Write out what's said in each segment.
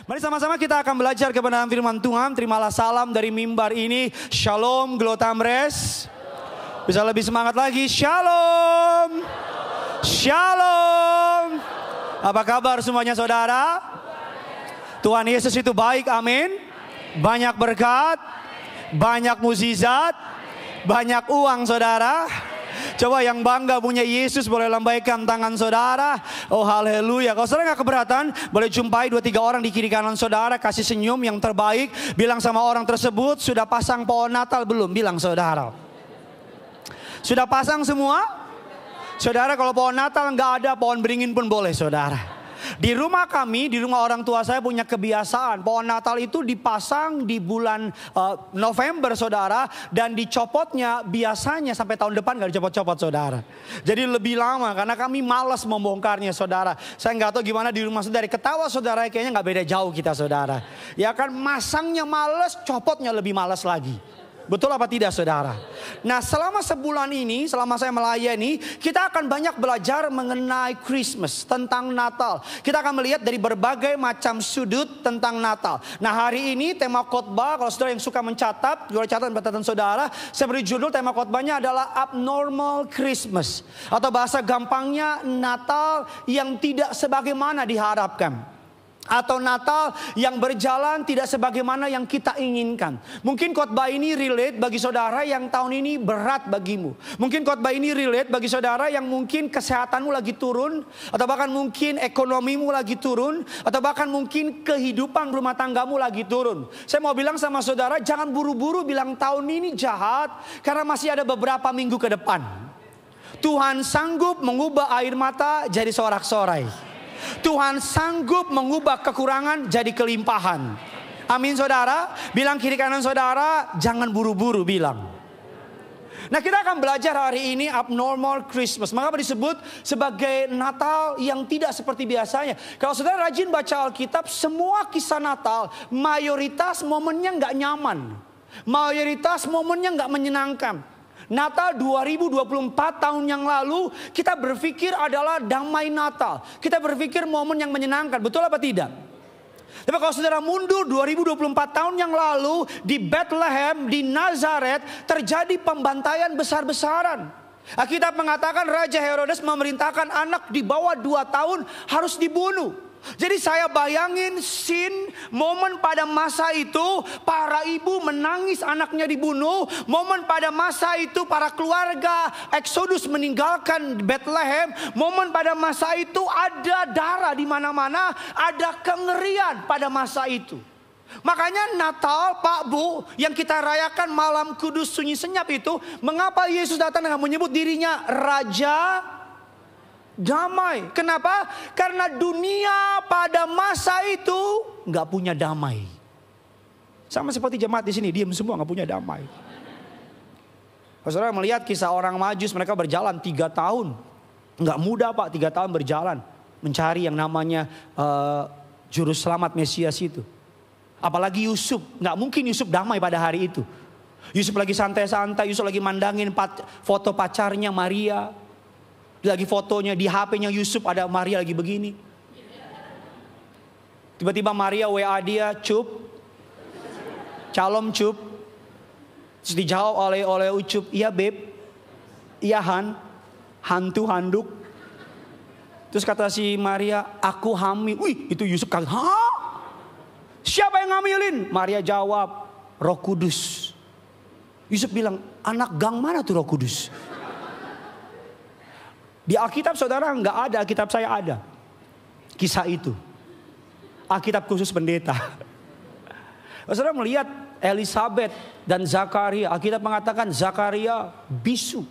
Mari sama-sama kita akan belajar kebenaran firman Tuhan. Terimalah salam dari mimbar ini. Shalom Glotamres. Bisa lebih semangat lagi. Shalom. Shalom. Apa kabar semuanya saudara? Tuhan Yesus itu baik, amin. Banyak berkat, banyak mukjizat, banyak uang saudara. Coba yang bangga punya Yesus boleh lambaikan tangan saudara. Oh haleluya. Kalau saudara gak keberatan, boleh jumpai 2-3 orang di kiri kanan saudara. Kasih senyum yang terbaik. Bilang sama orang tersebut, sudah pasang pohon Natal belum? Bilang saudara. Sudah pasang semua? Saudara, kalau pohon Natal gak ada, pohon beringin pun boleh saudara. Di rumah kami, di rumah orang tua saya punya kebiasaan. Pohon Natal itu dipasang di bulan November saudara. Dan dicopotnya biasanya sampai tahun depan gak dicopot-copot saudara. Jadi lebih lama karena kami malas membongkarnya saudara. Saya gak tahu gimana di rumah saudara. Ketawa saudara kayaknya gak beda jauh kita saudara. Ya kan, masangnya malas, copotnya lebih malas lagi. Betul apa tidak saudara? Nah selama sebulan ini, selama saya melayani, kita akan banyak belajar mengenai Christmas, tentang Natal. Kita akan melihat dari berbagai macam sudut tentang Natal. Nah hari ini tema khotbah, kalau saudara yang suka mencatat, boleh catat catatan saudara. Saya beri judul tema khotbahnya adalah Abnormal Christmas. Atau bahasa gampangnya Natal yang tidak sebagaimana diharapkan. Atau Natal yang berjalan tidak sebagaimana yang kita inginkan. Mungkin khotbah ini relate bagi saudara yang tahun ini berat bagimu. Mungkin khotbah ini relate bagi saudara yang mungkin kesehatanmu lagi turun. Atau bahkan mungkin ekonomimu lagi turun. Atau bahkan mungkin kehidupan rumah tanggamu lagi turun. Saya mau bilang sama saudara, jangan buru-buru bilang tahun ini jahat. Karena masih ada beberapa minggu ke depan. Tuhan sanggup mengubah air mata jadi sorak-sorai. Tuhan sanggup mengubah kekurangan jadi kelimpahan. Amin saudara. Bilang kiri kanan saudara, jangan buru-buru bilang. Nah kita akan belajar hari ini Abnormal Christmas. Maka disebut sebagai Natal yang tidak seperti biasanya. Kalau saudara rajin baca Alkitab, semua kisah Natal mayoritas momennya gak nyaman. Mayoritas momennya gak menyenangkan. Natal 2024 tahun yang lalu kita berpikir adalah damai Natal. Kita berpikir momen yang menyenangkan. Betul apa tidak? Tapi kalau saudara mundur 2024 tahun yang lalu di Bethlehem, di Nazaret terjadi pembantaian besar-besaran. Alkitab mengatakan Raja Herodes memerintahkan anak di bawah 2 tahun harus dibunuh. Jadi saya bayangin scene momen pada masa itu para ibu menangis anaknya dibunuh. Momen pada masa itu para keluarga Exodus meninggalkan Bethlehem. Momen pada masa itu ada darah di mana-mana, ada kengerian pada masa itu. Makanya Natal Pak Bu yang kita rayakan malam kudus sunyi senyap itu, mengapa Yesus datang dengan menyebut dirinya Raja damai. Kenapa? Karena dunia pada masa itu nggak punya damai. Sama seperti jemaat di sini, diam semua nggak punya damai. Saudara melihat kisah orang Majus, mereka berjalan 3 tahun. Nggak mudah Pak, 3 tahun berjalan mencari yang namanya juru selamat Mesias itu. Apalagi Yusuf, nggak mungkin Yusuf damai pada hari itu. Yusuf lagi santai-santai, Yusuf lagi mandangin foto pacarnya Maria. Lagi fotonya di HP-nya Yusuf ada Maria lagi begini. Tiba-tiba Maria WA dia, Cup. Calom Cup. Terus dijawab oleh Ucup, iya Beb. Iya Han. Hantu handuk. Terus kata si Maria, aku hamil. Wih, itu Yusuf kaget. Hah? Siapa yang ngamilin? Maria jawab, Roh Kudus. Yusuf bilang, anak gang mana tuh Roh Kudus? Di Alkitab saudara nggak ada, Alkitab saya ada. Kisah itu. Alkitab khusus pendeta. Saudara melihat Elizabeth dan Zakaria. Alkitab mengatakan Zakaria bisu.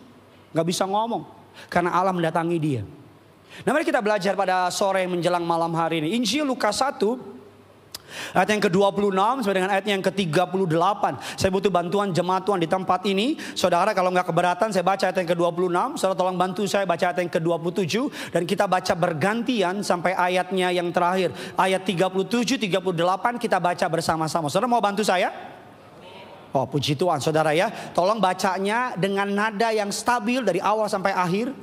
Nggak bisa ngomong. Karena Allah mendatangi dia. Nah mari kita belajar pada sore menjelang malam hari ini. Injil Lukas 1. Ayat yang ke-26 sampai dengan ayat yang ke-38. Saya butuh bantuan jemaat Tuhan di tempat ini. Saudara kalau nggak keberatan saya baca ayat yang ke-26. Saudara tolong bantu saya baca ayat yang ke-27. Dan kita baca bergantian sampai ayatnya yang terakhir. Ayat 37, 38 kita baca bersama-sama. Saudara mau bantu saya? Oh puji Tuhan saudara ya. Tolong bacanya dengan nada yang stabil dari awal sampai akhir.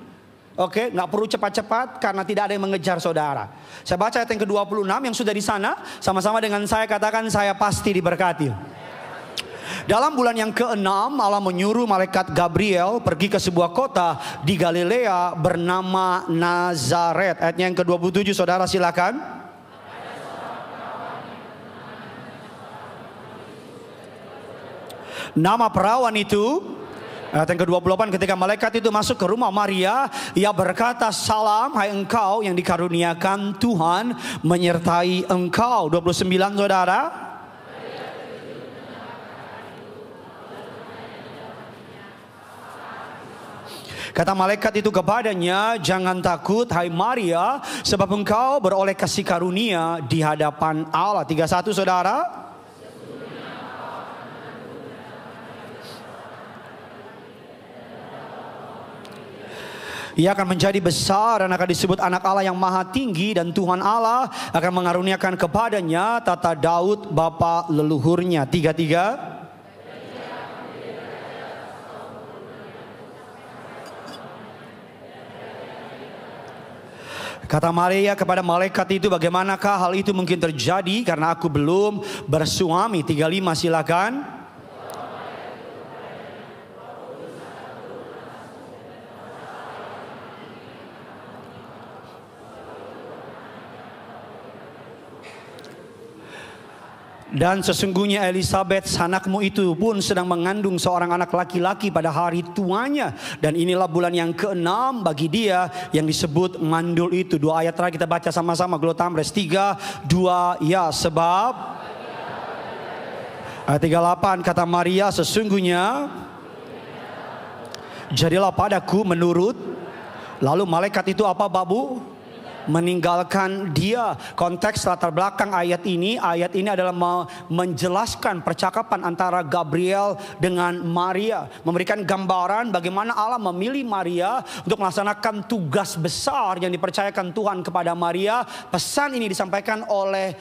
Oke, nggak perlu cepat-cepat karena tidak ada yang mengejar saudara. Saya baca ayat yang ke-26 yang sudah di sana. Sama-sama dengan saya katakan, saya pasti diberkati. Dalam bulan yang ke-6 Allah menyuruh malaikat Gabriel pergi ke sebuah kota di Galilea bernama Nazaret. Ayatnya yang ke-27, saudara silakan. Nama perawan itu, ayat yang ke-28, ketika malaikat itu masuk ke rumah Maria, ia berkata, salam hai engkau yang dikaruniakan Tuhan menyertai engkau. 29 saudara. Kata malaikat itu kepadanya, jangan takut hai Maria, sebab engkau beroleh kasih karunia di hadapan Allah. 31 saudara. Ia akan menjadi besar dan akan disebut anak Allah yang maha tinggi, dan Tuhan Allah akan mengaruniakan kepadanya tata Daud bapa leluhurnya. 33. Kata Maria kepada malaikat itu, bagaimanakah hal itu mungkin terjadi karena aku belum bersuami. 35 silakan. Dan sesungguhnya Elisabeth anakmu itu pun sedang mengandung seorang anak laki-laki pada hari tuanya. Dan inilah bulan yang ke-6 bagi dia yang disebut mandul itu. 2 ayat terakhir kita baca sama-sama. Glotamres 3, 2, ya sebab. Ayat 38 kata Maria, sesungguhnya jadilah padaku menurut. Lalu malaikat itu apa babu? Meninggalkan dia. Konteks latar belakang ayat ini adalah menjelaskan percakapan antara Gabriel dengan Maria, memberikan gambaran bagaimana Allah memilih Maria untuk melaksanakan tugas besar yang dipercayakan Tuhan kepada Maria. Pesan ini disampaikan oleh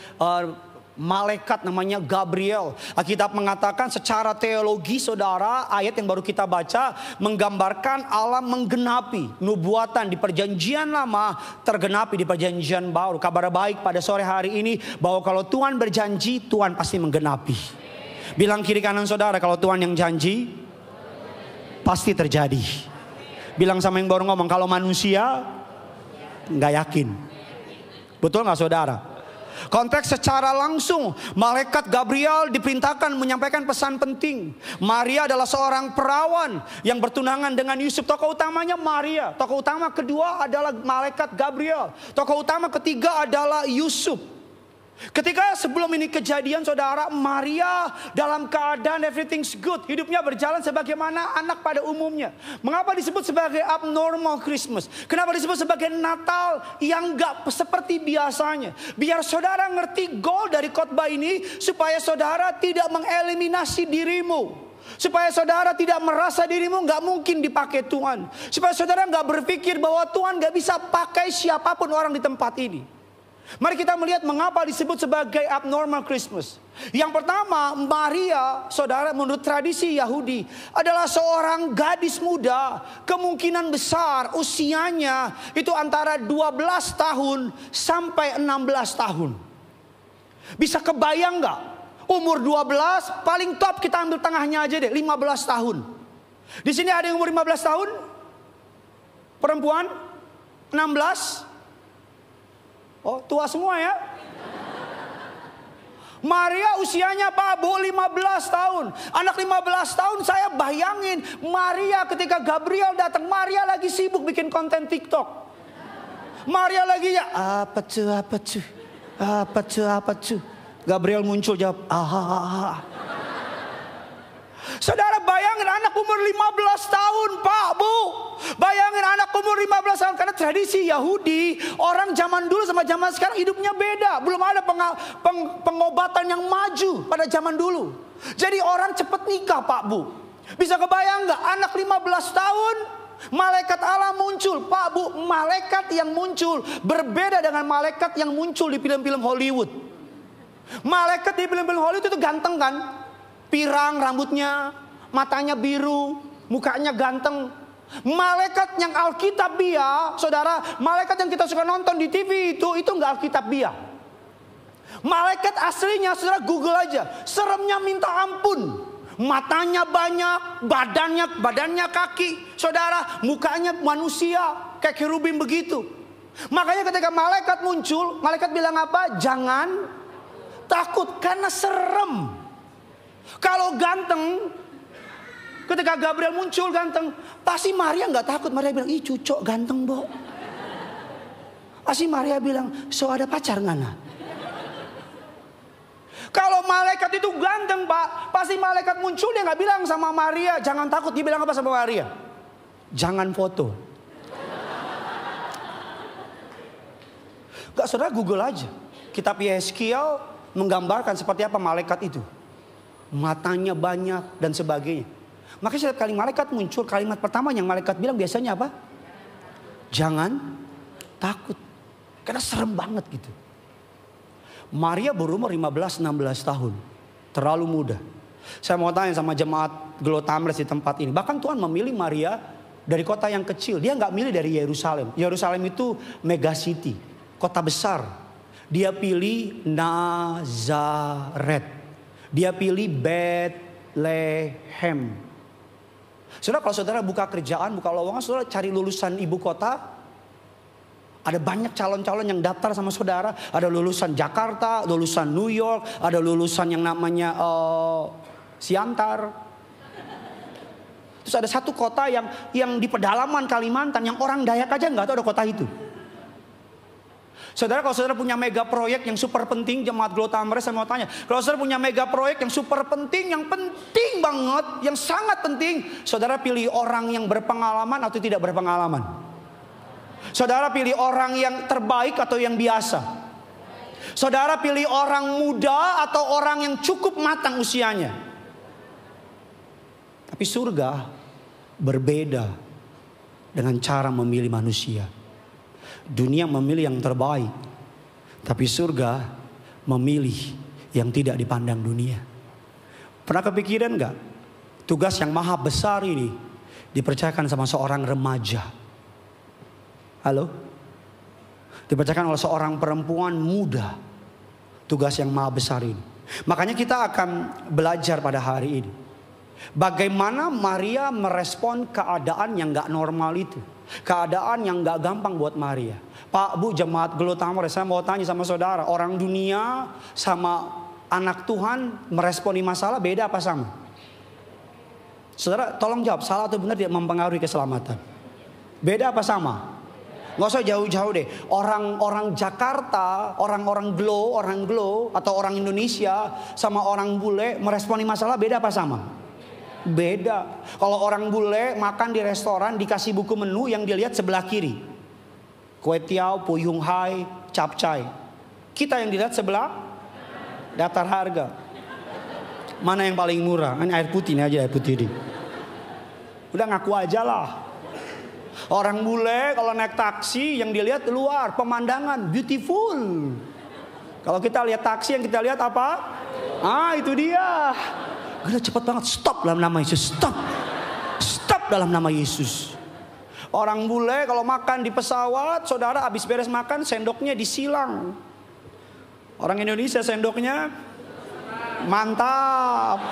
malaikat namanya Gabriel. Alkitab mengatakan secara teologi saudara, ayat yang baru kita baca menggambarkan Allah menggenapi nubuatan di perjanjian lama tergenapi di perjanjian baru. Kabar baik pada sore hari ini bahwa kalau Tuhan berjanji, Tuhan pasti menggenapi. Bilang kiri kanan saudara, kalau Tuhan yang janji pasti terjadi. Bilang sama yang baru ngomong, kalau manusia nggak yakin. Betul nggak saudara? Konteks secara langsung malaikat Gabriel diperintahkan menyampaikan pesan penting. Maria adalah seorang perawan yang bertunangan dengan Yusuf. Tokoh utamanya Maria. Tokoh utama kedua adalah malaikat Gabriel. Tokoh utama ketiga adalah Yusuf. Ketika sebelum ini kejadian saudara, Maria dalam keadaan everything's good, hidupnya berjalan sebagaimana anak pada umumnya. Mengapa disebut sebagai abnormal Christmas? Kenapa disebut sebagai Natal yang gak seperti biasanya? Biar saudara ngerti goal dari khotbah ini, supaya saudara tidak mengeliminasi dirimu, supaya saudara tidak merasa dirimu gak mungkin dipakai Tuhan, supaya saudara gak berpikir bahwa Tuhan gak bisa pakai siapapun orang di tempat ini. Mari kita melihat mengapa disebut sebagai abnormal Christmas. Yang pertama, Maria, saudara, menurut tradisi Yahudi adalah seorang gadis muda. Kemungkinan besar usianya itu antara 12 tahun sampai 16 tahun. Bisa kebayang gak? Umur 12, paling top kita ambil tengahnya aja deh, 15 tahun. Di sini ada yang umur 15 tahun? Perempuan? 16? Oh, tua semua ya. Maria usianya Pak Bu 15 tahun. Anak 15 tahun saya bayangin Maria ketika Gabriel datang, Maria lagi sibuk bikin konten TikTok. Maria lagi ya apa tuh. Gabriel muncul jawab Saudara bayangin anak umur 15 tahun Pak Bu. Bayangin anak umur 15 tahun. Karena tradisi Yahudi, orang zaman dulu sama zaman sekarang hidupnya beda. Belum ada pengobatan yang maju pada zaman dulu. Jadi orang cepat nikah Pak Bu. Bisa kebayang gak anak 15 tahun malaikat Allah muncul. Pak Bu, malaikat yang muncul berbeda dengan malaikat yang muncul di film-film Hollywood. Malaikat di film-film Hollywood itu ganteng kan? Pirang rambutnya, matanya biru, mukanya ganteng. Malaikat yang Alkitabiah, saudara, malaikat yang kita suka nonton di TV itu nggak Alkitabiah. Malaikat aslinya, saudara Google aja, seremnya minta ampun. Matanya banyak, badannya kaki, saudara, mukanya manusia, kayak kerubim begitu. Makanya ketika malaikat muncul, malaikat bilang apa? Jangan takut, karena serem. Kalau ganteng, ketika Gabriel muncul ganteng, pasti Maria nggak takut. Maria bilang, ih cucok ganteng, Bo. Pasti Maria bilang, so ada pacar ngana? Kalau malaikat itu ganteng, Pak, pasti malaikat muncul, dia nggak bilang sama Maria jangan takut. Dia bilang apa sama Maria? Jangan foto. Gak, saudara Google aja. Kitab Yeskiel menggambarkan seperti apa malaikat itu. Matanya banyak dan sebagainya. Makanya setiap kali malaikat muncul, kalimat pertama yang malaikat bilang biasanya apa? Jangan takut. Karena serem banget gitu. Maria berumur 15-16 tahun. Terlalu muda. Saya mau tanya sama jemaat Glo Tamres di tempat ini. Bahkan Tuhan memilih Maria dari kota yang kecil. Dia nggak milih dari Yerusalem. Yerusalem itu mega city, kota besar. Dia pilih Nazaret. Dia pilih Bethlehem. Saudara, kalau saudara buka kerjaan, buka lowongan, saudara cari lulusan ibu kota. Ada banyak calon-calon yang daftar sama saudara. Ada lulusan Jakarta, lulusan New York, ada lulusan yang namanya Siantar. Terus ada satu kota yang di pedalaman Kalimantan, yang orang Dayak aja nggak tahu ada kota itu. Saudara, kalau saudara punya mega proyek yang super penting, jemaat Glo Tamres, saya mau tanya, kalau saudara punya mega proyek yang super penting, yang penting banget, yang sangat penting, saudara pilih orang yang berpengalaman atau tidak berpengalaman? Saudara pilih orang yang terbaik atau yang biasa? Saudara pilih orang muda atau orang yang cukup matang usianya? Tapi surga berbeda dengan cara memilih manusia. Dunia memilih yang terbaik, tapi surga memilih yang tidak dipandang dunia. Pernah kepikiran gak? Tugas yang maha besar ini dipercayakan sama seorang remaja. Halo? Dipercayakan oleh seorang perempuan muda. Tugas yang maha besar ini. Makanya kita akan belajar pada hari ini. Bagaimana Maria merespon keadaan yang gak normal itu. Keadaan yang gak gampang buat Maria. Pak, Bu, jemaat Glo Tamres, saya mau tanya sama saudara. Orang dunia sama anak Tuhan meresponi masalah beda apa sama? Saudara tolong jawab, salah atau benar tidak mempengaruhi keselamatan? Beda apa sama? Gak usah jauh-jauh deh. Orang Jakarta, orang Glo atau orang Indonesia sama orang bule meresponi masalah beda apa sama? Beda. Kalau orang bule makan di restoran dikasih buku menu yang dilihat sebelah kiri. Kue tiao, puyung hai, capcay. Kita yang dilihat sebelah daftar harga. Mana yang paling murah? Ini air putih ini aja, air putih ini. Udah ngaku aja lah. Orang bule kalau naik taksi yang dilihat luar pemandangan beautiful. Kalau kita lihat taksi yang kita lihat apa? Ah, itu dia. Udah cepet banget, stop dalam nama Yesus, stop. Stop dalam nama Yesus. Orang bule kalau makan di pesawat, saudara habis beres makan sendoknya disilang. Orang Indonesia sendoknya mantap.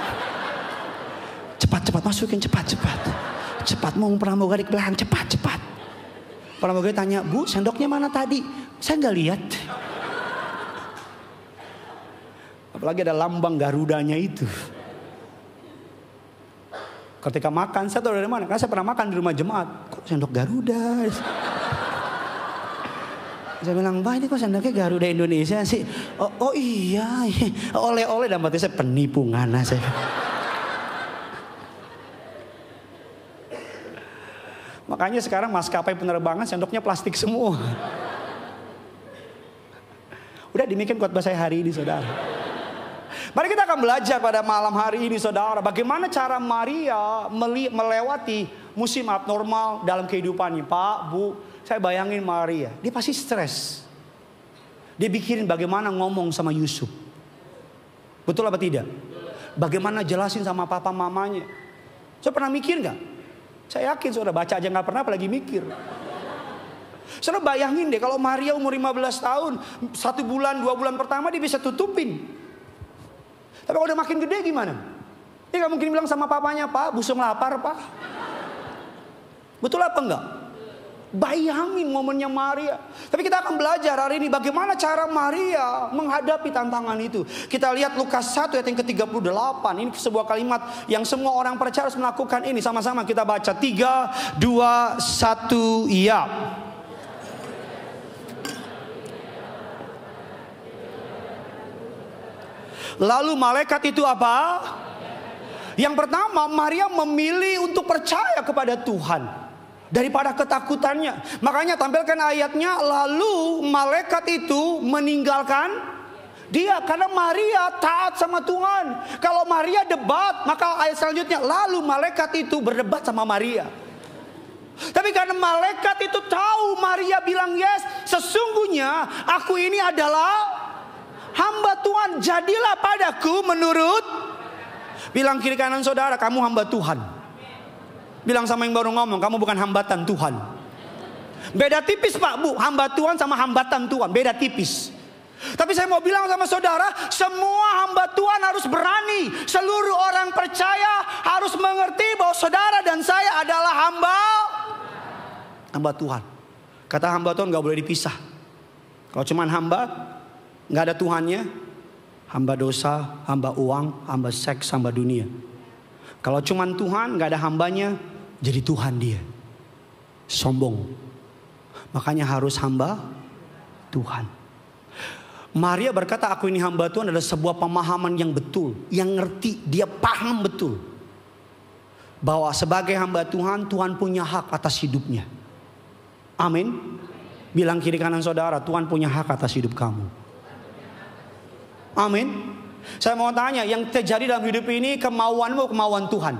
Cepat masukin, cepat. Cepat, mau pramugari di belakang, cepat. Pramugari tanya, Bu, sendoknya mana tadi? Saya nggak lihat. Apalagi ada lambang Garudanya itu. Ketika makan, saya tahu dari mana? Karena saya pernah makan di rumah jemaat. Kok sendok Garuda? Saya bilang, Mbak, ini kok sendoknya Garuda Indonesia sih? Oh iya. Oleh-oleh dalam hati saya, penipu ngana saya. Makanya sekarang maskapai penerbangan sendoknya plastik semua. Udah demikian khotbah saya hari ini, saudara. Mari kita akan belajar pada malam hari ini, saudara, bagaimana cara Maria melewati musim abnormal dalam kehidupannya. Pak, Bu, saya bayangin Maria, dia pasti stres. Dia pikirin bagaimana ngomong sama Yusuf. Betul apa tidak? Bagaimana jelasin sama papa mamanya. Saya pernah mikir gak? Saya yakin saudara baca aja nggak pernah apalagi mikir. Saudara bayangin deh kalau Maria umur 15 tahun, 1 bulan 2 bulan pertama dia bisa tutupin. Tapi kalau udah makin gede gimana? Dia nggak mungkin bilang sama papanya, Pak, busung lapar, Pak. Betul apa enggak? Bayangin momennya Maria. Tapi kita akan belajar hari ini bagaimana cara Maria menghadapi tantangan itu. Kita lihat Lukas 1 ayat yang ke-38. Ini sebuah kalimat yang semua orang percaya harus melakukan ini. Sama-sama kita baca. 3, 2, 1, ya. Lalu malaikat itu apa? Yang pertama, Maria memilih untuk percaya kepada Tuhan daripada ketakutannya. Makanya tampilkan ayatnya, lalu malaikat itu meninggalkan dia karena Maria taat sama Tuhan. Kalau Maria debat, maka ayat selanjutnya, lalu malaikat itu berdebat sama Maria. Tapi karena malaikat itu tahu Maria bilang yes, sesungguhnya aku ini adalah hamba Tuhan, jadilah padaku menurut. Bilang kiri kanan saudara, kamu hamba Tuhan. Bilang sama yang baru ngomong, kamu bukan hambatan Tuhan. Beda tipis Pak Bu, hamba Tuhan sama hambatan Tuhan, beda tipis. Tapi saya mau bilang sama saudara, semua hamba Tuhan harus berani. Seluruh orang percaya harus mengerti bahwa saudara dan saya adalah hamba Tuhan. Kata hamba Tuhan gak boleh dipisah. Kalau cuman hamba, gak ada Tuhannya, hamba dosa, hamba uang, hamba seks, hamba dunia. Kalau cuman Tuhan gak ada hambanya, jadi Tuhan dia. Sombong. Makanya harus hamba Tuhan. Maria berkata aku ini hamba Tuhan adalah sebuah pemahaman yang betul. Yang ngerti, dia paham betul. Bahwa sebagai hamba Tuhan, Tuhan punya hak atas hidupnya. Amin. Bilang kiri kanan saudara, Tuhan punya hak atas hidup kamu. Amin. Saya mau tanya, yang terjadi dalam hidup ini kemauanmu, kemauan Tuhan?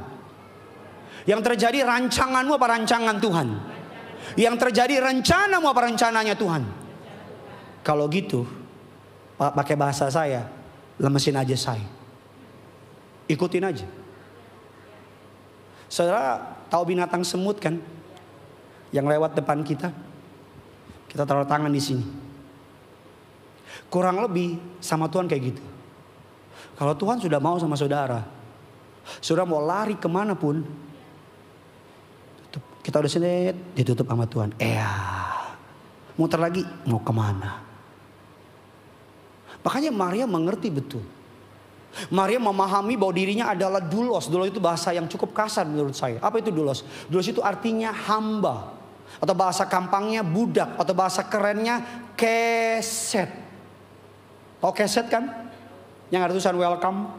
Yang terjadi rancanganmu apa rancangan Tuhan? Yang terjadi rencanamu apa rencananya Tuhan? Kalau gitu, pakai bahasa saya, lemesin aja saya. Ikutin aja. Saudara tahu binatang semut kan? Yang lewat depan kita. Kita taruh tangan di sini. Kurang lebih sama Tuhan kayak gitu. Kalau Tuhan sudah mau sama saudara, saudara mau lari kemanapun, kita udah senet, ditutup sama Tuhan. Muter lagi, mau kemana? Makanya Maria mengerti betul. Maria memahami bahwa dirinya adalah doulos. Doulos itu bahasa yang cukup kasar menurut saya. Apa itu doulos? Doulos itu artinya hamba. Atau bahasa gampangnya budak. Atau bahasa kerennya keset. Tahu keset kan? Yang ada tulisan welcome.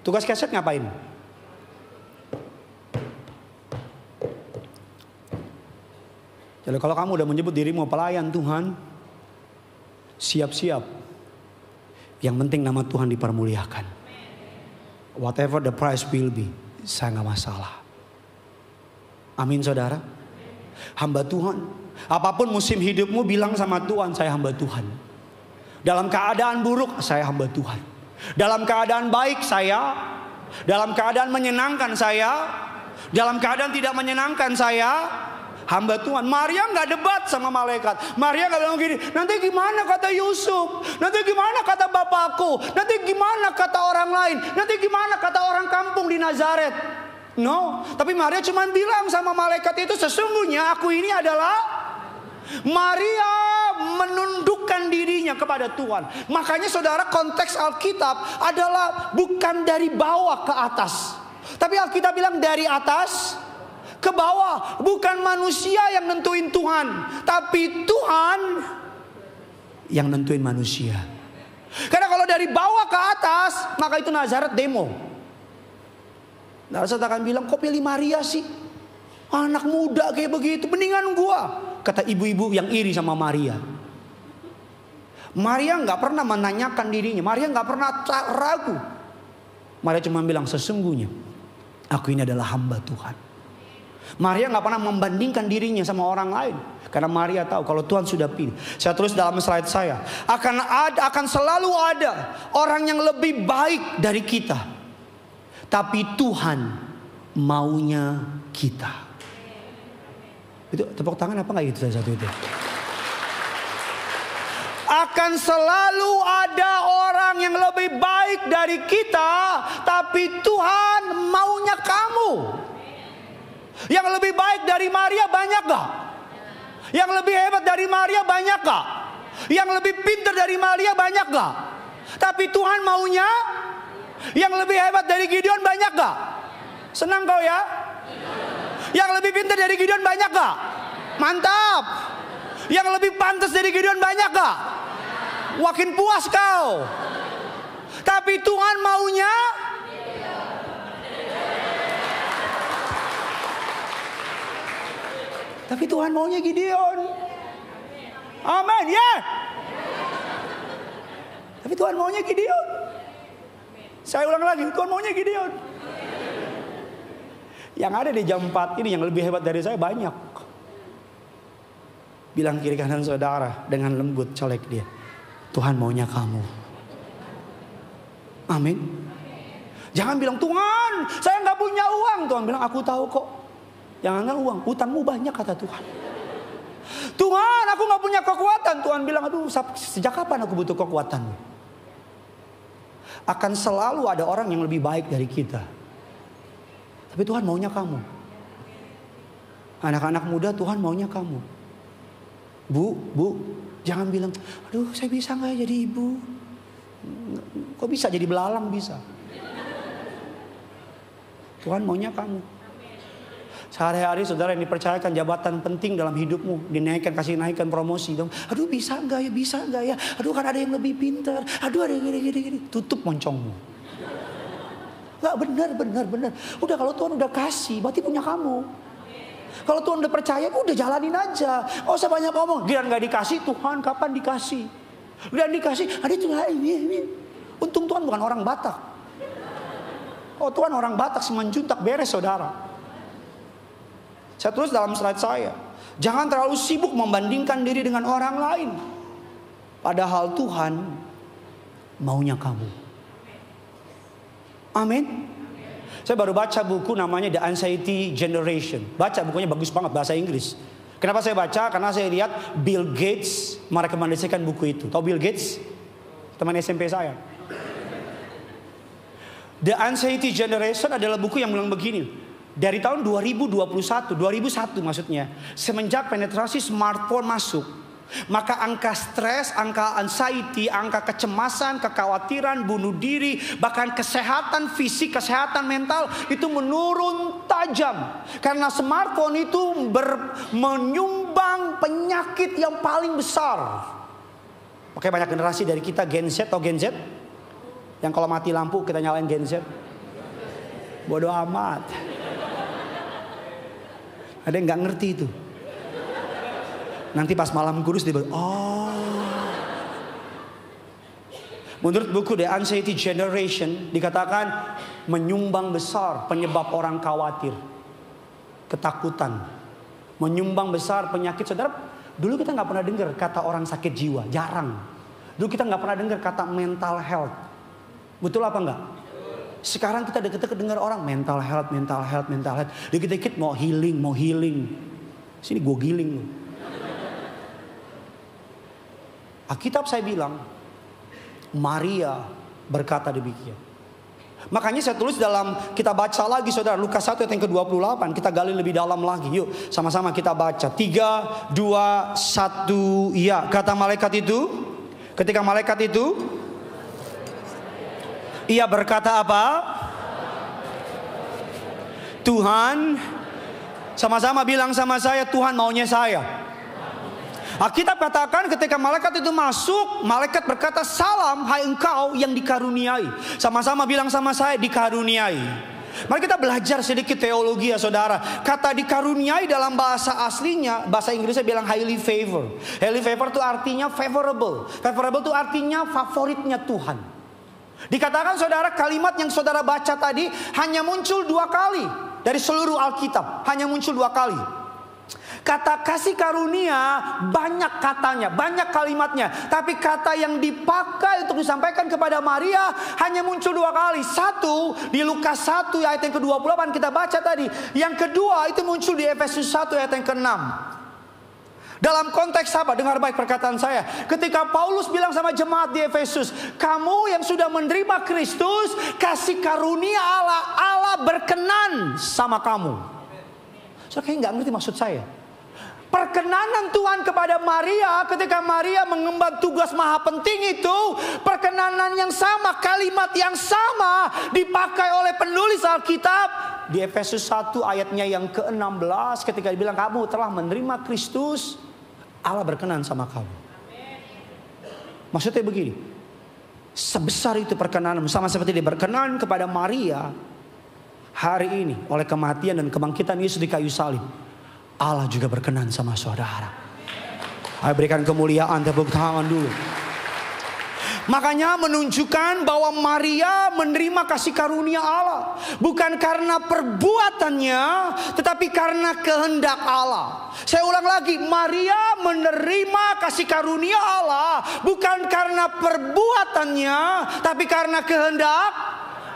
Tugas keset ngapain? Jadi kalau kamu udah menyebut dirimu pelayan Tuhan, siap-siap. Yang penting nama Tuhan dipermuliakan. Whatever the price will be, saya gak masalah. Amin saudara. Hamba Tuhan. Apapun musim hidupmu, bilang sama Tuhan, saya hamba Tuhan. Dalam keadaan buruk, saya hamba Tuhan. Dalam keadaan baik saya. Dalam keadaan menyenangkan saya. Dalam keadaan tidak menyenangkan saya, hamba Tuhan. Maria gak debat sama malaikat. Maria gak bilang gini, nanti gimana kata Yusuf? Nanti gimana kata bapakku? Nanti gimana kata orang lain? Nanti gimana kata orang kampung di Nazaret? No, tapi Maria cuma bilang sama malaikat itu, sesungguhnya aku ini adalah. Maria menundukkan dirinya kepada Tuhan. Makanya saudara, konteks Alkitab adalah bukan dari bawah ke atas, tapi Alkitab bilang dari atas ke bawah. Bukan manusia yang nentuin Tuhan, tapi Tuhan yang nentuin manusia. Karena kalau dari bawah ke atas, maka itu Nazaret demo. Nah, saya akan bilang, kok pilih Maria sih? Anak muda kayak begitu, mendingan gua. Kata ibu-ibu yang iri sama Maria. Maria gak pernah menanyakan dirinya. Maria gak pernah ragu. Maria cuma bilang, sesungguhnya aku ini adalah hamba Tuhan. Maria gak pernah membandingkan dirinya sama orang lain. Karena Maria tahu kalau Tuhan sudah pilih. Saya tulis dalam slide saya, akan selalu ada orang yang lebih baik dari kita. Tapi Tuhan maunya kita. Itu tepuk tangan apa enggak itu satu itu? Akan selalu ada orang yang lebih baik dari kita, tapi Tuhan maunya kamu. Yang lebih baik dari Maria banyak gak? Yang lebih hebat dari Maria banyak gak? Yang lebih pintar dari Maria banyak gak? Tapi Tuhan maunya yang lebih hebat dari Gideon banyak gak? Senang kau ya? Yang lebih pintar dari Gideon banyak gak? Mantap. Yang lebih pantas dari Gideon banyak gak? Makin puas kau. Tapi Tuhan maunya Gideon. Amin, ya. Tapi Tuhan maunya Gideon. Saya ulang lagi, Tuhan maunya Gideon. Yang ada di jam 4 ini yang lebih hebat dari saya banyak. Bilang kiri kanan saudara dengan lembut, colek dia. Tuhan maunya kamu. Amin. Jangan bilang, Tuhan saya gak punya uang. Tuhan bilang, aku tahu kok. Jangan uang, utangmu banyak kata Tuhan. Tuhan aku gak punya kekuatan. Tuhan bilang, aduh sejak kapan aku butuh kekuatan? Akan selalu ada orang yang lebih baik dari kita. Tapi Tuhan maunya kamu. Anak-anak muda Tuhan maunya kamu. Bu, jangan bilang, aduh saya bisa gak jadi ibu? Kok bisa jadi belalang bisa? Tuhan maunya kamu. Sehari-hari saudara yang dipercayakan jabatan penting dalam hidupmu, kasih naikkan promosi dong. Aduh bisa gak ya? Aduh kan ada yang lebih pintar. Aduh ada yang gini. Tutup moncongmu. Gak benar. Udah kalau Tuhan udah kasih, berarti punya kamu. Kalau Tuhan udah percaya, udah jalanin aja. Gak usah banyak ngomong. Dia gak dikasih, Tuhan kapan dikasih? Dia dikasih, ada itu ini. Untung Tuhan bukan orang Batak. Oh Tuhan orang Batak semenjuntak beres saudara. Saya tulis dalam slide saya, jangan terlalu sibuk membandingkan diri dengan orang lain. Padahal Tuhan maunya kamu. Amin. Saya baru baca buku namanya The Anxiety Generation. Baca bukunya bagus banget bahasa Inggris. Kenapa saya baca? Karena saya lihat Bill Gates merekomendasikan buku itu. Tahu Bill Gates? Teman SMP saya. The Anxiety Generation adalah buku yang bilang begini. Dari tahun 2001 maksudnya, semenjak penetrasi smartphone masuk, maka angka stres, angka anxiety, angka kecemasan, kekhawatiran, bunuh diri, bahkan kesehatan fisik, kesehatan mental itu menurun tajam. Karena smartphone itu menyumbang penyakit yang paling besar. Makanya banyak generasi dari kita Gen Z atau Gen Z yang kalau mati lampu kita nyalain Gen Z. Bodoh amat. Ada yang gak ngerti itu. Nanti pas malam kudus dia bilang, Menurut buku The Anxiety Generation dikatakan menyumbang besar penyebab orang khawatir, ketakutan, menyumbang besar penyakit. Saudara, dulu kita gak pernah dengar kata orang sakit jiwa, jarang. Dulu kita gak pernah dengar kata mental health. Betul apa enggak? Sekarang kita deket-deket dengar orang mental health. Dikit-dikit mau healing. Sini gue giling lu. Alkitab saya bilang, Maria berkata demikian. Makanya saya tulis dalam, kita baca lagi saudara, Lukas 1 ayat yang ke-28. Kita gali lebih dalam lagi. Yuk sama-sama kita baca. 3, 2, 1. Ya, kata malaikat itu. Ketika malaikat itu, ia berkata apa? Tuhan, sama-sama bilang sama saya, Tuhan maunya saya. Alkitab katakan ketika malaikat itu masuk, malaikat berkata, salam hai engkau yang dikaruniai. Sama-sama bilang sama saya, dikaruniai. Mari kita belajar sedikit teologi ya saudara. Kata dikaruniai dalam bahasa aslinya, bahasa Inggrisnya bilang highly favor. Highly favor itu artinya favorable. Favorable itu artinya favoritnya Tuhan. Dikatakan saudara, kalimat yang saudara baca tadi hanya muncul 2 kali dari seluruh Alkitab, hanya muncul 2 kali. Kata kasih karunia banyak katanya, banyak kalimatnya. Tapi kata yang dipakai untuk disampaikan kepada Maria hanya muncul 2 kali. Satu di Lukas 1 ayat yang ke-28 kita baca tadi. Yang kedua itu muncul di Efesus 1 ayat yang ke-6. Dalam konteks apa? Dengar baik perkataan saya. Ketika Paulus bilang sama jemaat di Efesus, kamu yang sudah menerima Kristus, kasih karunia Allah berkenan sama kamu. Saya kayak nggak ngerti maksud saya. Perkenanan Tuhan kepada Maria ketika Maria mengemban tugas maha penting itu, perkenanan yang sama, kalimat yang sama dipakai oleh penulis Alkitab di Efesus 1 ayatnya yang ke-16 ketika dibilang kamu telah menerima Kristus, Allah berkenan sama kamu. Maksudnya begini, sebesar itu perkenanan, sama seperti dia berkenan kepada Maria hari ini oleh kematian dan kebangkitan Yesus di kayu salib, Allah juga berkenan sama saudara. Ayo berikan kemuliaan, tepuk tangan dulu. Makanya menunjukkan bahwa Maria menerima kasih karunia Allah. Bukan karena perbuatannya, tetapi karena kehendak Allah. Saya ulang lagi, Maria menerima kasih karunia Allah. Bukan karena perbuatannya, tapi karena kehendak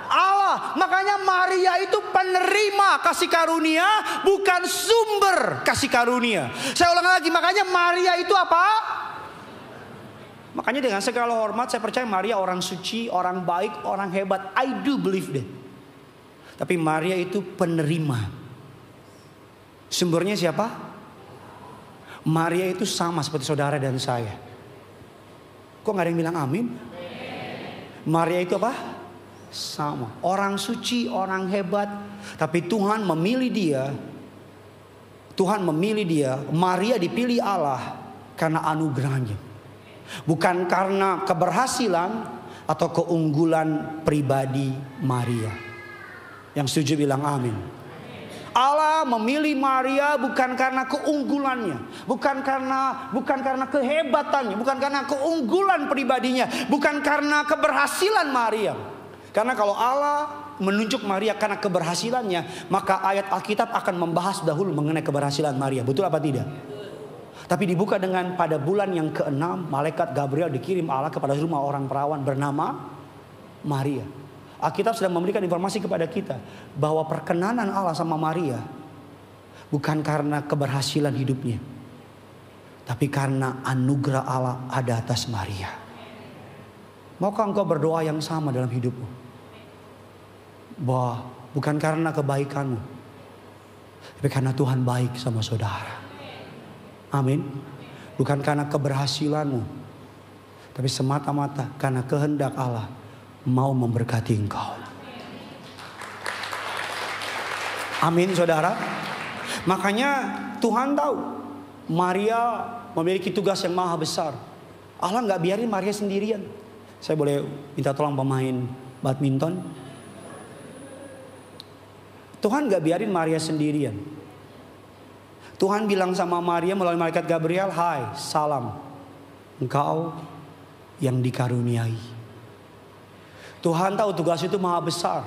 Allah. Makanya Maria itu penerima kasih karunia, bukan sumber kasih karunia. Saya ulang lagi, makanya Maria itu apa? Makanya dengan segala hormat saya percaya Maria orang suci, orang baik, orang hebat. I do believe that. Tapi Maria itu penerima. Sumbernya siapa? Maria itu sama seperti saudara dan saya. Kok gak ada yang bilang amin? Maria itu apa? Sama. Orang suci, orang hebat. Tapi Tuhan memilih dia. Tuhan memilih dia. Maria dipilih Allah karena anugerahnya. Bukan karena keberhasilan atau keunggulan pribadi Maria. Yang setuju bilang amin. Allah memilih Maria bukan karena keunggulannya, bukan karena kehebatannya, bukan karena keunggulan pribadinya, bukan karena keberhasilan Maria. Karena kalau Allah menunjuk Maria karena keberhasilannya, maka ayat Alkitab akan membahas dahulu mengenai keberhasilan Maria. Betul apa tidak? Tapi dibuka dengan pada bulan yang ke-6, malaikat Gabriel dikirim Allah kepada rumah orang perawan bernama Maria. Alkitab sedang memberikan informasi kepada kita bahwa perkenanan Allah sama Maria bukan karena keberhasilan hidupnya, tapi karena anugerah Allah ada atas Maria. Maukah engkau berdoa yang sama dalam hidupmu? Bahwa bukan karena kebaikanmu, tapi karena Tuhan baik sama saudara. Amin. Bukan karena keberhasilanmu, tapi semata-mata karena kehendak Allah mau memberkati engkau. Amin saudara. Makanya Tuhan tahu Maria memiliki tugas yang maha besar. Allah gak biarin Maria sendirian. Saya boleh minta tolong pemain badminton? Tuhan gak biarin Maria sendirian. Tuhan bilang sama Maria melalui malaikat Gabriel, hai salam, engkau yang dikaruniai. Tuhan tahu tugas itu maha besar.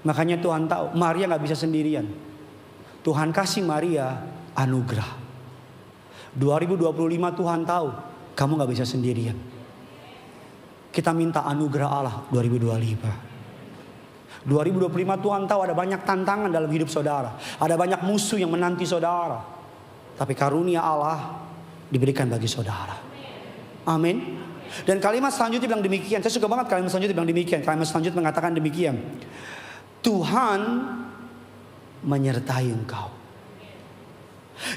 Makanya Tuhan tahu Maria gak bisa sendirian. Tuhan kasih Maria anugerah. 2025 Tuhan tahu kamu gak bisa sendirian. Kita minta anugerah Allah 2025. 2025 Tuhan tahu ada banyak tantangan dalam hidup saudara. Ada banyak musuh yang menanti saudara. Tapi karunia Allah diberikan bagi saudara. Amin. Dan kalimat selanjutnya bilang demikian. Saya suka banget kalimat selanjutnya bilang demikian. Kalimat selanjutnya mengatakan demikian. Tuhan menyertai engkau.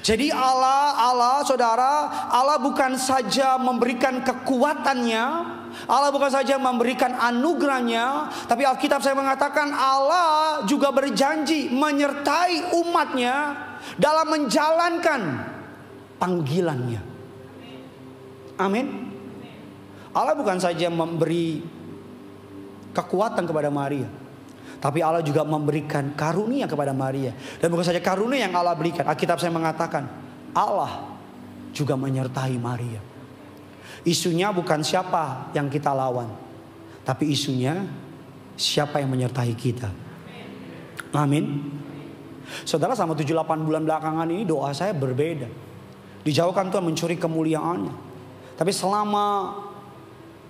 Jadi Allah saudara, Allah bukan saja memberikan kekuatannya, Allah bukan saja memberikan anugerahnya, tapi Alkitab saya mengatakan Allah juga berjanji menyertai umatnya dalam menjalankan panggilannya. Amin. Allah bukan saja memberi kekuatan kepada Maria, tapi Allah juga memberikan karunia kepada Maria. Dan bukan saja karunia yang Allah berikan, Alkitab saya mengatakan Allah juga menyertai Maria. Isunya bukan siapa yang kita lawan, tapi isunya siapa yang menyertai kita. Amin. Saudara, selama 7-8 bulan belakangan ini doa saya berbeda. Dijauhkan Tuhan mencuri kemuliaannya. Tapi selama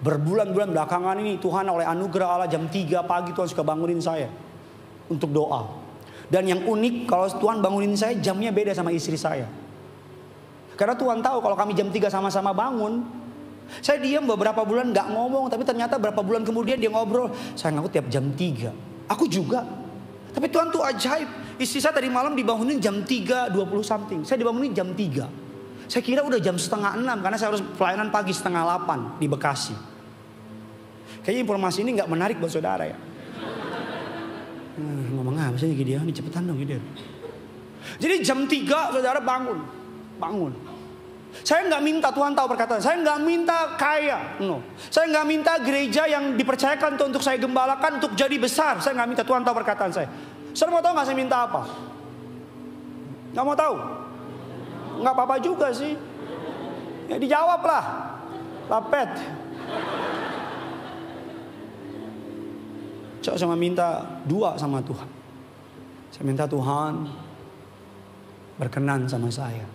berbulan-bulan belakangan ini, Tuhan oleh anugerah Allah jam 3 pagi Tuhan suka bangunin saya untuk doa. Dan yang unik, kalau Tuhan bangunin saya, jamnya beda sama istri saya. Karena Tuhan tahu kalau kami jam 3 sama-sama bangun, saya diam beberapa bulan gak ngomong. Tapi ternyata berapa bulan kemudian dia ngobrol. Sayang, aku tiap jam 3. Aku juga. Tapi Tuhan tuh ajaib. Istri saya tadi malam dibangunin jam 3.20 something. Saya dibangunin jam 3. Saya kira udah jam 5:30 karena saya harus pelayanan pagi 7:30 di Bekasi. Kayaknya informasi ini gak menarik buat saudara ya. Ngomong apa sih dia? Ini cepetan dong dia. Jadi jam 3 saudara bangun. Saya nggak minta, Tuhan tahu perkataan. Saya nggak minta kaya, no. Saya nggak minta gereja yang dipercayakan untuk saya gembalakan untuk jadi besar. Saya nggak minta, Tuhan tahu perkataan saya. Saudara mau tahu nggak saya minta apa? Nggak mau tahu? Nggak apa-apa juga sih. Ya dijawab lah, lapet. Saya cuma minta 2 sama Tuhan. Saya minta Tuhan berkenan sama saya.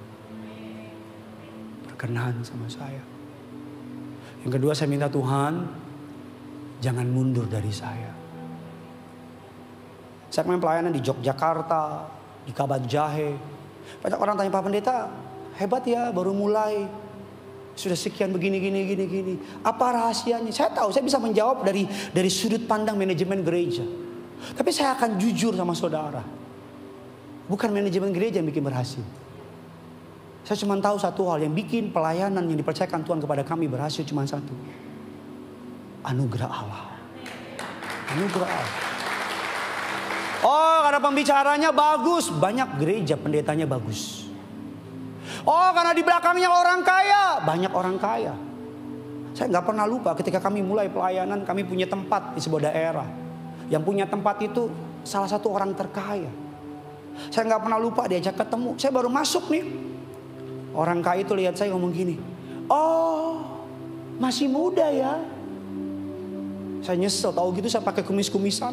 Berkenan sama saya. Yang kedua saya minta Tuhan jangan mundur dari saya. Saya main pelayanan di Yogyakarta, di Kabat Jahe. Banyak orang tanya, Pak Pendeta hebat ya baru mulai. Sudah sekian begini. Apa rahasianya? Saya tahu, saya bisa menjawab dari sudut pandang manajemen gereja. Tapi saya akan jujur sama saudara. Bukan manajemen gereja yang bikin berhasil. Saya cuma tahu satu hal yang bikin pelayanan yang dipercayakan Tuhan kepada kami berhasil cuma satu. Anugerah Allah. Anugerah Allah. Oh, karena pembicaranya bagus, banyak gereja pendetanya bagus. Oh, karena di belakangnya orang kaya, banyak orang kaya. Saya nggak pernah lupa ketika kami mulai pelayanan, kami punya tempat di sebuah daerah. Yang punya tempat itu salah satu orang terkaya. Saya nggak pernah lupa diajak ketemu. Saya baru masuk nih. Orang kaya itu lihat saya ngomong gini. Oh, masih muda ya. Saya nyesel, tahu gitu saya pakai kumis-kumisan.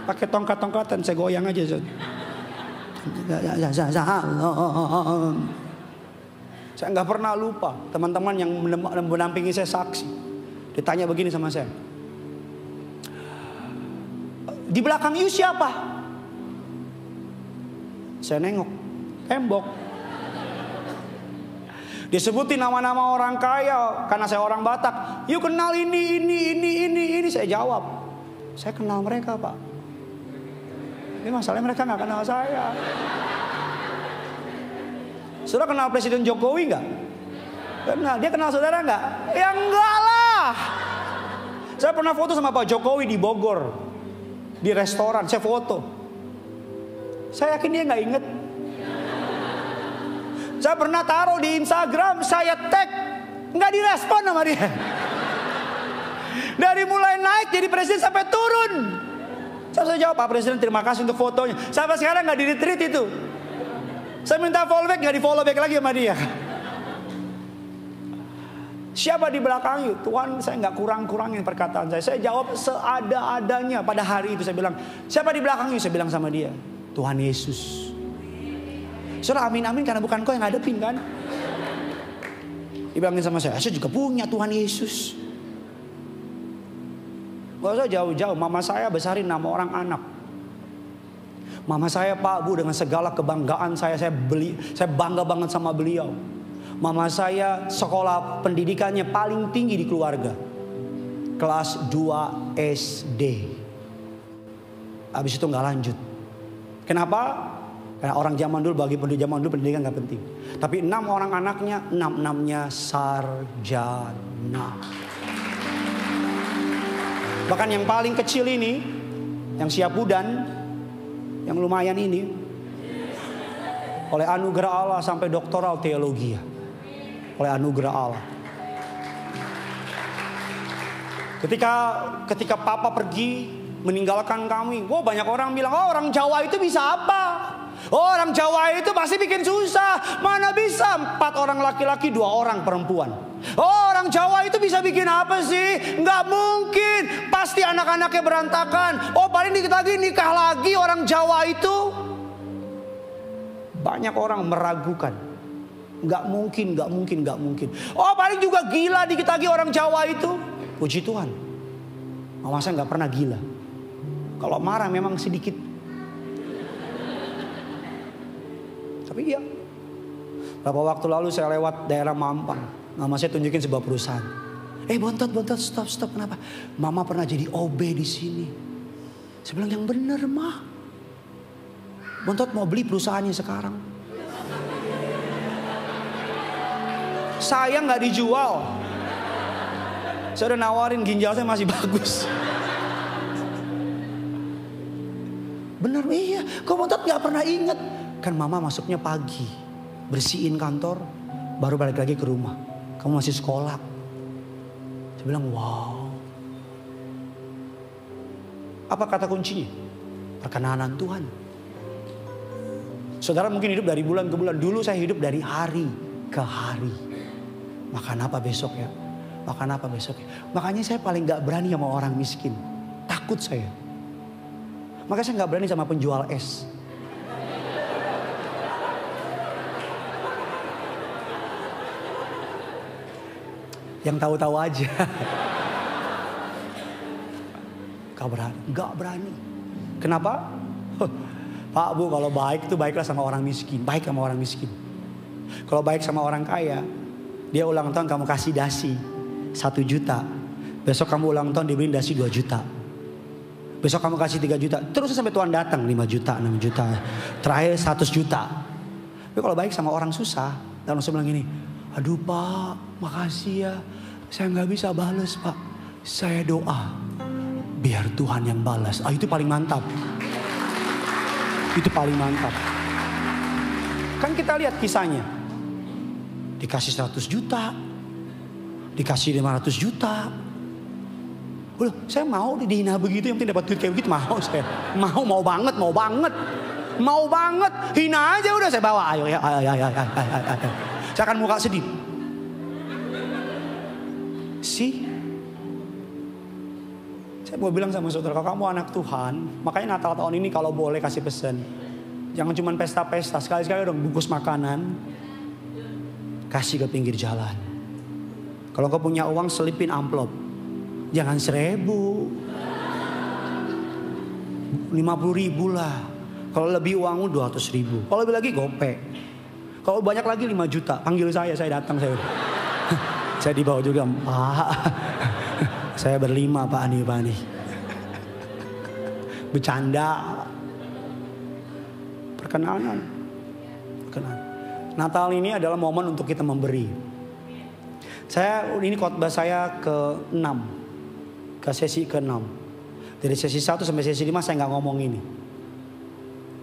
Pakai tongkat-tongkatan, saya goyang aja. Saya nggak pernah lupa. Teman-teman yang menampingi saya saksi. Ditanya begini sama saya. Di belakang you siapa? Saya nengok. Tembok. Disebutin nama-nama orang kaya. Karena saya orang Batak. You kenal ini. Saya jawab. Saya kenal mereka, Pak. Ini masalahnya mereka gak kenal saya. Saudara kenal Presiden Jokowi gak? Kenal. Dia kenal saudara gak? Ya enggak lah. Saya pernah foto sama Pak Jokowi di Bogor. Di restoran, saya foto. Saya yakin dia gak inget. Saya pernah taruh di Instagram, saya tag. Gak direspon sama dia. Dari mulai naik jadi presiden sampai turun. Saya jawab, Pak Presiden terima kasih untuk fotonya. Sampai sekarang gak di-retweet itu. Saya minta follow back, gak di follow back lagi sama dia. Siapa di belakang you? Tuhan, saya gak kurang-kurangin perkataan saya. Saya jawab seada-adanya. Pada hari itu saya bilang, siapa di belakang you? Saya bilang sama dia, Tuhan Yesus. Saudara amin karena bukan kau yang ngadepin kan. Dibilangin sama saya juga punya Tuhan Yesus. Gak usah jauh-jauh, mama saya besarin nama orang anak. Mama saya Pak Bu dengan segala kebanggaan saya bangga banget sama beliau. Mama saya sekolah pendidikannya paling tinggi di keluarga. Kelas 2 SD. Habis itu gak lanjut. Kenapa? Karena orang zaman dulu, bagi penduduk zaman dulu pendidikan gak penting. Tapi 6 orang anaknya, 6-6-nya sarjana. Bahkan yang paling kecil ini, yang Siapudan, yang lumayan ini, oleh anugerah Allah sampai doktoral teologi. Oleh anugerah Allah. Ketika papa pergi meninggalkan kami, banyak orang bilang, orang Jawa itu bisa apa? Orang Jawa itu pasti bikin susah. Mana bisa 4 orang laki-laki 2 orang perempuan. Orang Jawa itu bisa bikin apa sih? Nggak mungkin. Pasti anak-anaknya berantakan. Paling dikit lagi nikah lagi orang Jawa itu. Banyak orang meragukan. Gak mungkin. Oh paling juga gila dikit lagi orang Jawa itu. Puji Tuhan. Mama saya gak pernah gila. Kalau marah memang sedikit. Tapi iya. Beberapa waktu lalu saya lewat daerah Mampang. Mama saya tunjukin sebuah perusahaan. Bontot, stop. Kenapa? Mama pernah jadi OB di sini. Saya bilang yang bener mah. Bontot mau beli perusahaannya sekarang. Saya nggak dijual. Saya udah nawarin, ginjal saya masih bagus. Bener iya. Kok Bontot nggak pernah inget? Kan mama masuknya pagi, bersihin kantor, baru balik lagi ke rumah. Kamu masih sekolah. Saya bilang wow. Apa kata kuncinya? Perkenanan Tuhan. Saudara mungkin hidup dari bulan ke bulan. Dulu saya hidup dari hari ke hari. Makan apa besok ya? Makanya saya paling gak berani sama orang miskin. Takut saya. Makanya saya gak berani sama penjual es. Yang tahu-tahu aja. Gak berani. Kenapa? Pak Bu, kalau baik itu baiklah sama orang miskin. Baik sama orang miskin. Kalau baik sama orang kaya, dia ulang tahun kamu kasih dasi 1 juta. Besok kamu ulang tahun dibeliin dasi 2 juta. Besok kamu kasih 3 juta. Terus sampai Tuhan datang 5 juta, 6 juta. Terakhir 100 juta. Tapi kalau baik sama orang susah, dan langsung bilang gini, aduh Pak, makasih ya. Saya gak bisa balas Pak. Saya doa. Biar Tuhan yang balas. Itu paling mantap. Itu paling mantap. Kan kita lihat kisahnya. Dikasih 100 juta. Dikasih 500 juta. Loh, saya mau dihina begitu. Yang penting dapat duit kayak begitu. Mau saya. Mau banget. Hina aja udah saya bawa. Ayo. Saya akan muka sedih. Saya mau bilang sama saudara, kalau kamu anak Tuhan, makanya Natal tahun ini kalau boleh kasih pesan. Jangan cuma pesta-pesta, sekali-sekali dong bungkus makanan. Kasih ke pinggir jalan. Kalau kau punya uang selipin amplop. Jangan 1.000. 50.000 lah. Kalau lebih uangmu 200.000. Kalau lebih lagi gopek. Kalau banyak lagi 5 juta. Panggil saya datang. Saya dibawa juga, Pak. Saya berlima Pak Ani. Bercanda. Perkenanan. Natal ini adalah momen untuk kita memberi. Ini khotbah saya ke-6. Ke sesi ke-6. Dari sesi 1 sampai sesi 5 saya gak ngomong ini.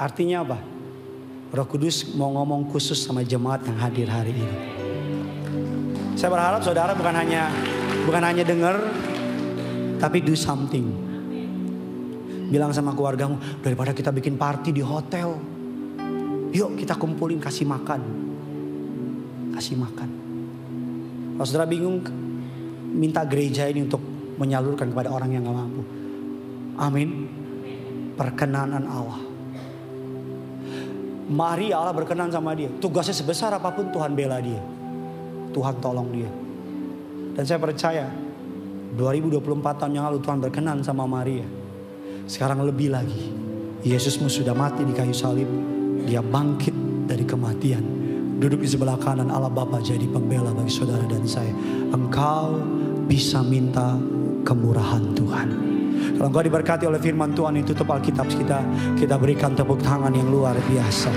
Artinya apa? Roh Kudus mau ngomong khusus sama jemaat yang hadir hari ini. Saya berharap saudara bukan hanya dengar, tapi do something. Bilang sama keluargamu, daripada kita bikin party di hotel, yuk kita kumpulin kasih makan. Kalau saudara bingung, minta gereja ini untuk menyalurkan kepada orang yang gak mampu. Amin. Perkenanan Allah. Mari Allah berkenan sama dia. Tugasnya sebesar apapun Tuhan bela dia. Tuhan tolong dia. Dan saya percaya 2024 tahun yang lalu Tuhan berkenan sama Maria. Sekarang lebih lagi. Yesusmu sudah mati di kayu salib. Dia bangkit dari kematian. Duduk di sebelah kanan Allah Bapa jadi pembela bagi saudara dan saya. Engkau bisa minta kemurahan Tuhan. Kalau engkau diberkati oleh firman Tuhan, itu tutup Alkitab kita berikan tepuk tangan yang luar biasa.